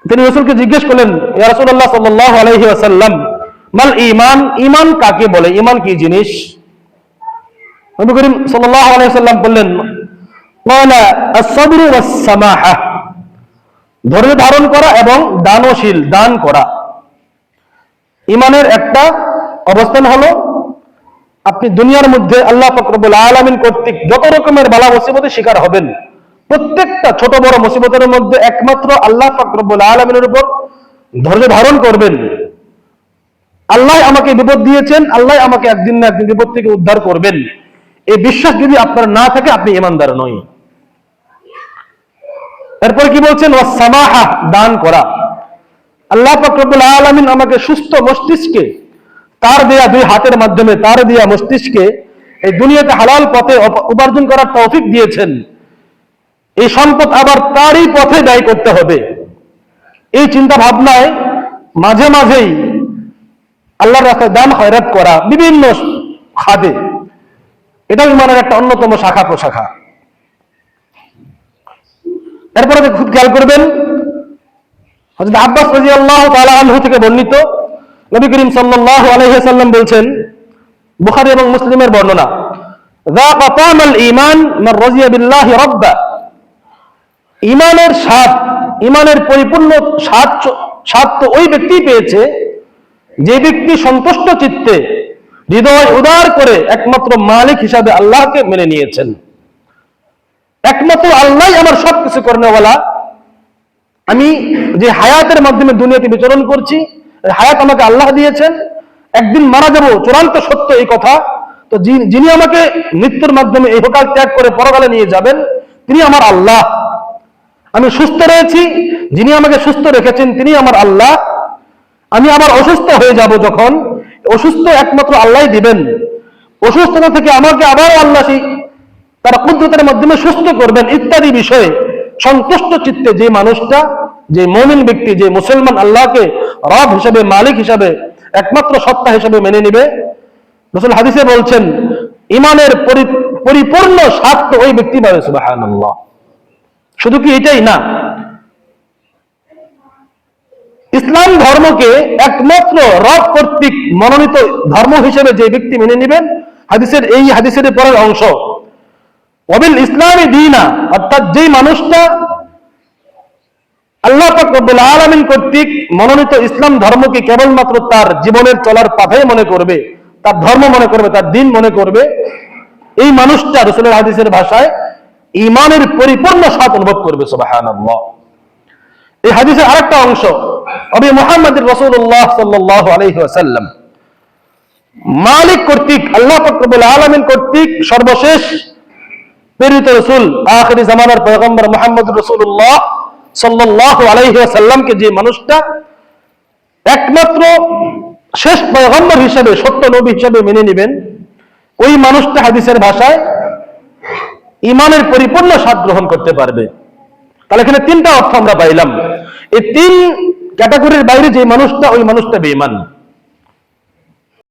তিনি রাসূলকে জিজ্ঞেস করলেন, ইয়া রাসূলুল্লাহ সাল্লাল্লাহু আলাইহি ওয়াসাল্লাম, মাল ঈমান, ঈমান কাকে বলে, ঈমান কি জিনিস? নবী করিম সাল্লাল্লাহু আলাইহি ওয়াসাল্লাম বললেন, ক্বালা আস-সাবরু ওয়াস-সামাহা, ধৈর্য ধারণ করা এবং দানশীল, দান করা। ঈমানের একটা অবস্থান হলো আপনি দুনিয়ার মধ্যে আল্লাহ পাক রব্বুল আলামিন কর্তৃক যত রকমের বালা মুসিবতের শিকার হবেন, প্রত্যেকটা ছোট বড় মুসিবতের মধ্যে একমাত্র আল্লাহ পাক রব্বুল আলামিনের উপর ধৈর্য ধারণ করবেন। আল্লাহ আমাকে বিপদ দিয়েছেন, আল্লাহ আমাকে একদিন না একদিন বিপদ থেকে উদ্ধার করবেন, এই বিশ্বাস যদি আপনার না থাকে আপনি ঈমানদার নয়। এরপর কি বলছেন? ওয়াস-সামাহা, দান করা। আল্লাহ পাক রব্বুল আলামিন আমাকে সুস্থ মস্তিষ্কে, তার দেয়া দুই হাতের মাধ্যমে তার দেয়া মস্তিষ্কে এই দুনিয়াতে হালাল পথে উপার্জন করার তৌফিক দিয়েছেন। এই সম্পদ আবার তারই পথে ব্যয় করতে হবে, এই চিন্তা ভাবনায় মাঝে মাঝেই আল্লাহর রাস্তায় দান খয়রাত করা বিভিন্ন খাতে, এটা ঈমানের একটা অন্যতম শাখা প্রশাখা। এরপরে খুব খেয়াল করবেন, হযরত আব্বাস রাদিয়াল্লাহু তাআলা আনহু থেকে বর্ণিত, নবী করিম সাল্লাল্লাহু আলাইহি ওয়াসাল্লাম বলছেন, বুখারী এবং মুসলিমের বর্ণনা, যাকা তামাল ঈমান মান রাজিয়া বিল্লাহি রাব্বা, ঈমানের স্বাদ, ঈমানের পরিপূর্ণ স্বাদ তো ওই ব্যক্তি পেয়েছে যে ব্যক্তি সন্তুষ্ট চিত্তে হৃদয় উদার করে একমাত্র মালিক হিসাবে আল্লাহকে মেনে নিয়েছেন। একমাত্র আল্লাহ আমার সবকিছু করেনওয়ালা। আমি যে হায়াতের মাধ্যমে দুনিয়াতে বিচরণ করছি, হায়াত আমাকে আল্লাহ দিয়েছেন, একদিন মারা যাব, চূড়ান্ত সত্য এই কথা। তো যিনি আমাকে মৃত্যুর মাধ্যমে এই ইহকাল ত্যাগ করে পরকালে নিয়ে যাবেন তিনি আমার আল্লাহ। আমি সুস্থ রয়েছি, যিনি আমাকে সুস্থ রেখেছেন তিনি আমার আল্লাহ। আমি আবার অসুস্থ হয়ে যাব, যখন অসুস্থ একমাত্র আল্লাহ দিবেন, অসুস্থতা থেকে আমাকে আবার আল্লাহ তার কুদরতের মাধ্যমে সুস্থ করবেন, ইত্যাদি বিষয়ে সন্তুষ্ট চিত্তে যে মানুষটা, যে মুমিন ব্যক্তি, যে মুসলমান আল্লাহকে রব হিসাবে, মালিক হিসাবে, একমাত্র সত্তা হিসাবে মেনে নিবে, রাসূল হাদিসে বলছেন ঈমানের পরিপূর্ণ স্বাদ তো ওই ব্যক্তি পাবে। সুবহানাল্লাহ। শুধু কি এটাই না, ইসলাম ধর্মকে একমাত্র রব কর্তৃক মনোনীত ধর্ম হিসেবে যে ব্যক্তি মেনে নেবেন, এই হাদিসের পরের অংশ, ওয়াবিল ইসলামি দীনা, অর্থাৎ যেই মানুষটা আল্লাহ পাক রব্বুল আলামিন কর্তৃক মনোনীত ইসলাম ধর্মকে কেবলমাত্র তার জীবনের চলার পাথাই মনে করবে, তার ধর্ম মনে করবে, তার দিন মনে করবে, এই মানুষটা রাসূলের হাদিসের ভাষায় ঈমানের পরিপূর্ণ স্বাদ অনুভব করবে। সুবহানাল্লাহ। এই হাদিসের আরেকটা অংশ, নবী মুহাম্মদ রাসূলুল্লাহ সাল্লাল্লাহু আলাইহি ওয়াসাল্লাম মালিক কর্তৃক, আল্লাহ পাক রব্বুল আলামিন কর্তৃক সর্বশেষ প্রেরিত রাসূল, আখিরি জামানার পয়গম্বর মুহাম্মদ রাসূলুল্লাহ সাল্লাল্লাহু আলাইহি ওয়াসাল্লামকে যে মানুষটা একমাত্র শেষ পয়গম্বর হিসেবে, সত্য নবী হিসেবে মেনে নেবেন, ওই মানুষটা হাদিসের ভাষায় ঈমানের পরিপূর্ণ স্বাদ গ্রহণ করতে পারবে। তাহলে এখানে তিনটা অর্থ আমরা পাইলাম। এই তিন ক্যাটাগরির বাইরে যে মানুষটা, ওই মানুষটা বেঈমান।